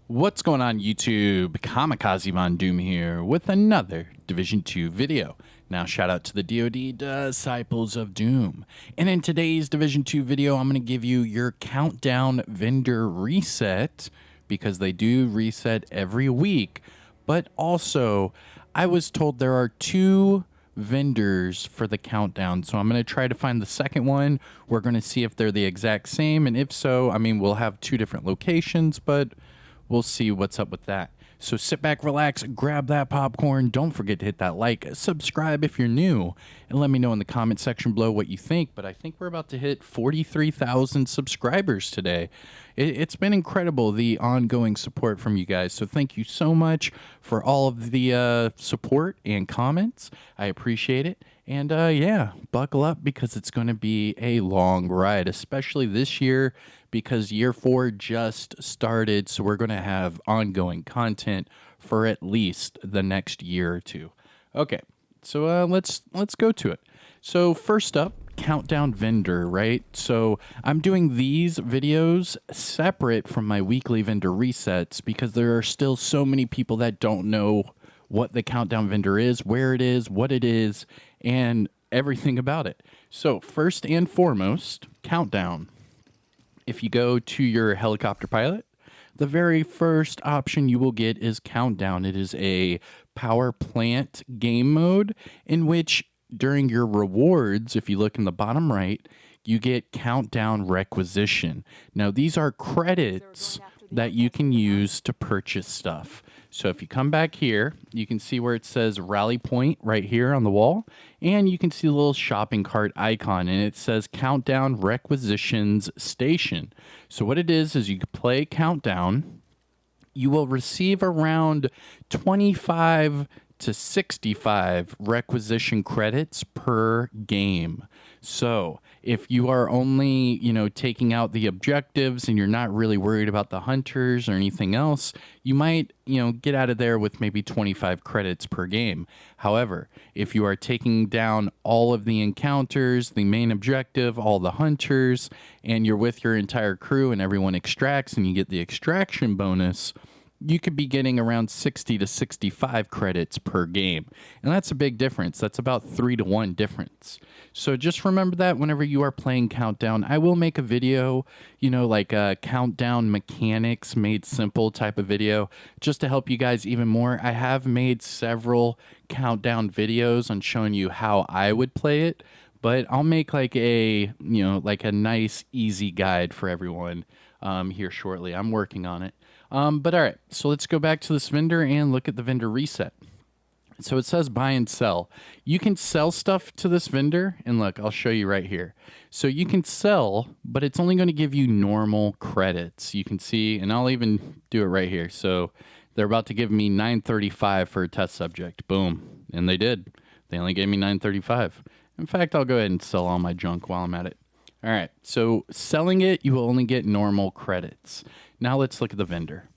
What's going on YouTube? Kamikazevondoom here with another Division 2 video. Now shout out to the DoD Disciples of Doom. And in today's Division 2 video, I'm going to give you your countdown vendor reset because they do reset every week. But also, I was told there are two vendors for the countdown, so I'm going to try to find the second one. We're going to see if they're the exact same, and if so, I mean, we'll have two different locations, but we'll see what's up with that. So sit back, relax, grab that popcorn. Don't forget to hit that like, subscribe if you're new, and let me know in the comment section below what you think. But I think we're about to hit 43,000 subscribers today. It's been incredible, the ongoing support from you guys. So thank you so much for all of the support and comments. I appreciate it. And yeah, buckle up because it's going to be a long ride, especially this year because year 4 just started. So we're going to have ongoing content for at least the next year or two. Okay, so let's go to it. So first up, countdown vendor, right? So I'm doing these videos separate from my weekly vendor resets because there are still so many people that don't know what the countdown vendor is, where it is, what it is, and everything about it. So first and foremost, countdown. If you go to your helicopter pilot, the very first option you will get is countdown. It is a power plant game mode in which during your rewards, if you look in the bottom right, you get countdown requisition. Now, these are credits that you can use to purchase stuff. So if you come back here, you can see where it says rally point right here on the wall, and you can see the little shopping cart icon, and it says countdown requisitions station. So what it is you play countdown, you will receive around 25 to 65 requisition credits per game. So if you are only, taking out the objectives and you're not really worried about the hunters or anything else, you might, get out of there with maybe 25 credits per game. However, if you are taking down all of the encounters, the main objective, all the hunters, and you're with your entire crew and everyone extracts and you get the extraction bonus, you could be getting around 60 to 65 credits per game. And that's a big difference. That's about 3 to 1 difference. So just remember that whenever you are playing Countdown. I will make a video, like a Countdown mechanics made simple type of video, just to help you guys even more. I have made several Countdown videos on showing you how I would play it, but I'll make like a nice, easy guide for everyone here shortly. I'm working on it. But all right, so let's go back to this vendor and look at the vendor reset. So it says buy and sell. You can sell stuff to this vendor, and look, I'll show you right here. So you can sell, but it's only going to give you normal credits. You can see, and I'll even do it right here. So they're about to give me 935 for a test subject. Boom. And they did. They only gave me 935. In fact, I'll go ahead and sell all my junk while I'm at it. All right, so selling it, you will only get normal credits. Now let's look at the vendor.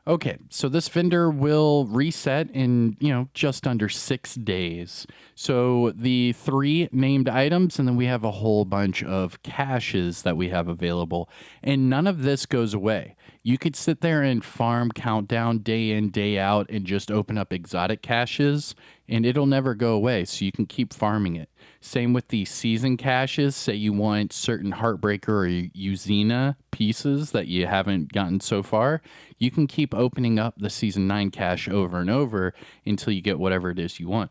Okay, so this vendor will reset in, just under 6 days. So the 3 named items, and then we have a whole bunch of caches that we have available. And none of this goes away. You could sit there and farm Countdown day in, day out, and just open up exotic caches, and it'll never go away, so you can keep farming it. Same with the season caches. Say you want certain Heartbreaker or Uzina pieces that you haven't gotten so far, you can keep opening up the Season 9 cache over and over until you get whatever it is you want.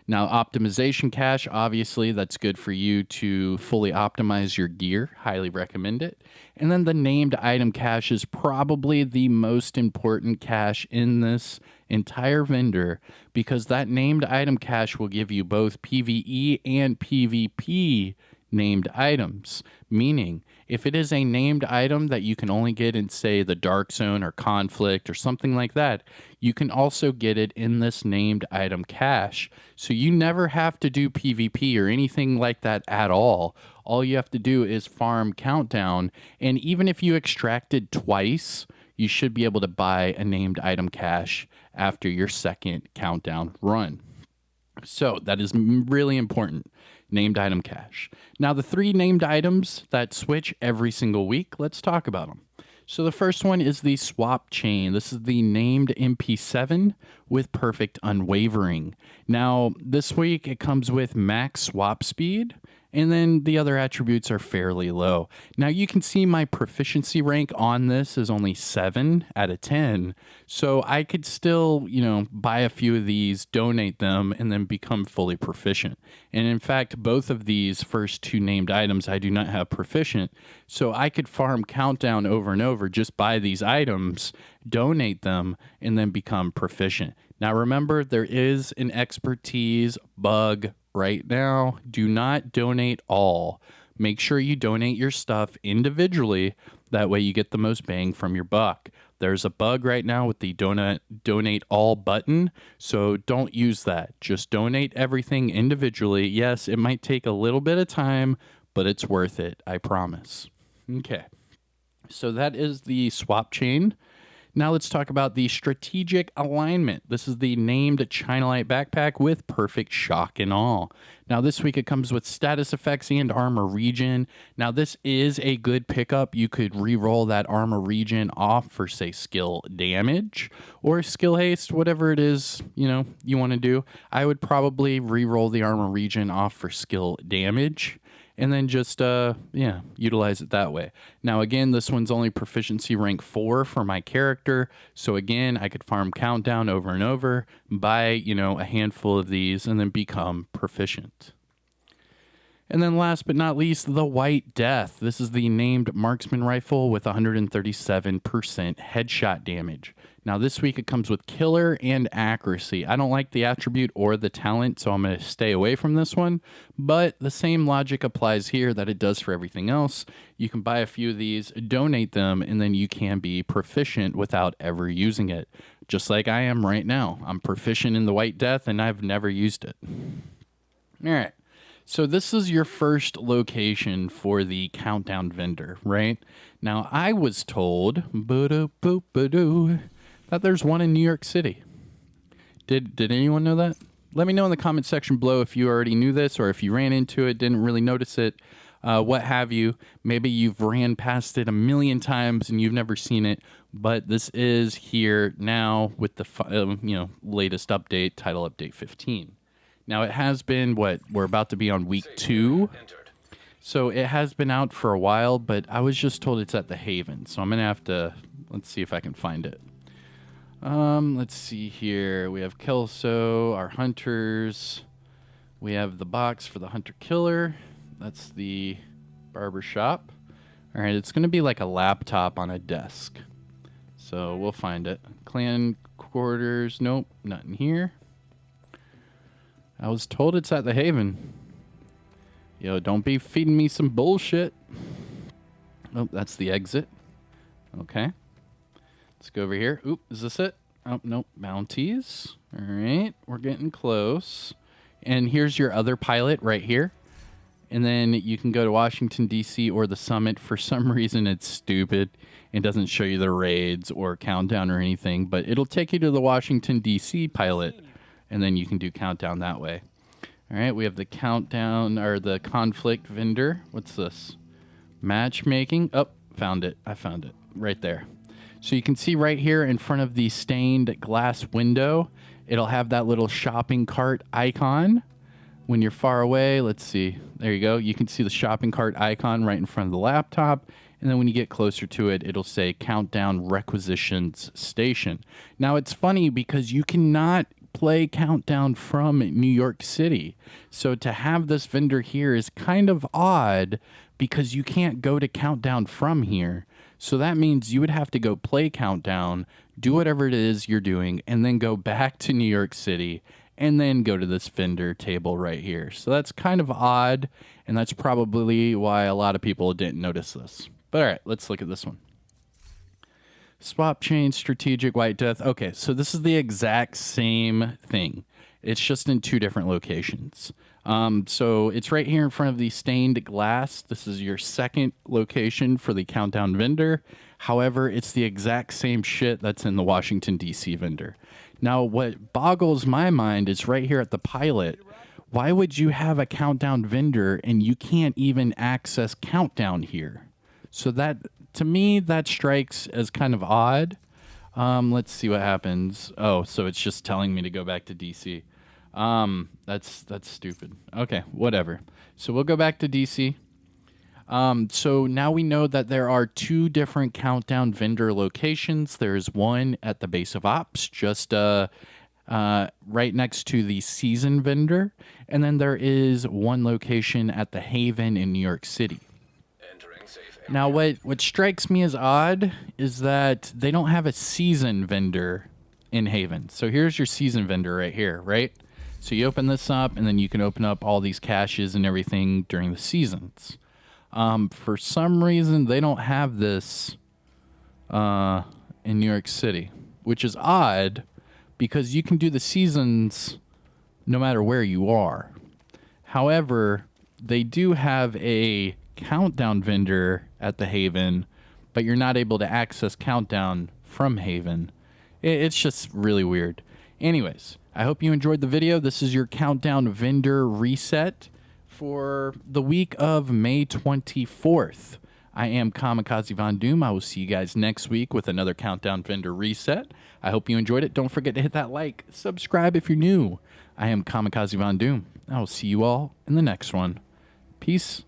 Now, optimization cache, obviously, that's good for you to fully optimize your gear. Highly recommend it. And then the named item cache is probably the most important cache in this entire vendor because that named item cache will give you both PvE and PvP named items, meaning if it is a named item that you can only get in, say, the Dark Zone or Conflict or something like that, you can also get it in this named item cache. So you never have to do PvP or anything like that at all. All you have to do is farm Countdown, and even if you extracted twice, you should be able to buy a named item cache after your second Countdown run. So that is really important. Named item cache. Now, the 3 named items that switch every single week, let's talk about them. So the first one is the swap chain. This is the named MP7 with perfect unwavering. Now, this week it comes with max swap speed, and then the other attributes are fairly low. Now, you can see my proficiency rank on this is only 7 out of 10. So I could still, buy a few of these, donate them, and then become fully proficient. And in fact, both of these first two named items I do not have proficient. So I could farm Countdown over and over, just buy these items, donate them, and then become proficient. Now, remember, there is an expertise bug right now. Do not donate all. Make sure you donate your stuff individually. That way you get the most bang from your buck. There's a bug right now with the donate all button, so don't use that. Just donate everything individually. Yes, it might take a little bit of time, but it's worth it, I promise. Okay, so that is the swap chain. Now let's talk about the strategic alignment. This is the named Chinalite backpack with perfect shock and all. Now this week it comes with status effects and armor regen. Now this is a good pickup. You could re-roll that armor regen off for, say, skill damage or skill haste, whatever it is, you want to do. I would probably re-roll the armor regen off for skill damage, and then just, utilize it that way. Now, again, this one's only proficiency rank 4 for my character. So, again, I could farm Countdown over and over, buy, a handful of these, and then become proficient. And then last but not least, the White Death. This is the named marksman rifle with 137% headshot damage. Now, this week it comes with killer and accuracy. I don't like the attribute or the talent, so I'm going to stay away from this one. But the same logic applies here that it does for everything else. You can buy a few of these, donate them, and then you can be proficient without ever using it. Just like I am right now. I'm proficient in the White Death, and I've never used it. All right. So this is your first location for the Countdown vendor, right? Now, I was told that there's one in New York City. Did anyone know that? Let me know in the comment section below if you already knew this or if you ran into it, didn't really notice it, what have you. Maybe you've ran past it a million times and you've never seen it, but this is here now with the latest update, title update 15. Now, it has been, we're about to be on week 2. So it has been out for a while, but I was just told it's at the Haven. So I'm going to have to, let's see if I can find it. Let's see here. We have Kelso, our hunters. We have the box for the hunter-killer. That's the barber shop. All right, it's going to be like a laptop on a desk. So we'll find it. Clan quarters. Nope, nothing here. I was told it's at the Haven. Yo, don't be feeding me some bullshit. Oh, that's the exit. Okay. Let's go over here. Oop, is this it? Oh, nope. Bounties. All right. We're getting close. And here's your other pilot right here. And then you can go to Washington, D.C. or the summit. For some reason, it's stupid. It doesn't show you the raids or countdown or anything. But it'll take you to the Washington, D.C. pilot. And then you can do countdown that way. All right, we have the countdown, or the conflict vendor. What's this? Matchmaking. Oh, found it. I found it right there. So you can see right here in front of the stained glass window, it'll have that little shopping cart icon. When you're far away, let's see. There you go. You can see the shopping cart icon right in front of the laptop. And then when you get closer to it, it'll say Countdown Requisitions Station. Now, it's funny because you cannot play Countdown from New York City. So to have this vendor here is kind of odd because you can't go to Countdown from here. So that means you would have to go play Countdown, do whatever it is you're doing, and then go back to New York City and then go to this vendor table right here. So that's kind of odd, and that's probably why a lot of people didn't notice this. But all right, let's look at this one. Swap chain, strategic, White Death. Okay, so this is the exact same thing. It's just in 2 different locations. So it's right here in front of the stained glass. This is your second location for the Countdown vendor. However, it's the exact same shit that's in the Washington, D.C. vendor. Now, what boggles my mind is right here at the pilot. Why would you have a Countdown vendor and you can't even access Countdown here? So that, to me, that strikes as kind of odd. Let's see what happens. Oh, so it's just telling me to go back to DC. That's stupid. Okay, whatever. So we'll go back to DC. So now we know that there are 2 different countdown vendor locations. There's one at the base of ops, just right next to the season vendor, and then there is one location at the Haven in New York City. Now, what strikes me as odd is that they don't have a season vendor in Haven. So here's your season vendor right here, right? So you open this up, and then you can open up all these caches and everything during the seasons. For some reason, they don't have this in New York City, which is odd because you can do the seasons no matter where you are. However, they do have a countdown vendor at the Haven, but you're not able to access countdown from Haven. It's just really weird. Anyways, I hope you enjoyed the video. This is your countdown vendor reset for the week of May 24th. I am Kamikazevondoom. I will see you guys next week with another countdown vendor reset. I hope you enjoyed it. Don't forget to hit that like, subscribe if you're new. I am Kamikazevondoom. I will see you all in the next one. Peace.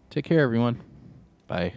Take care, everyone. Bye.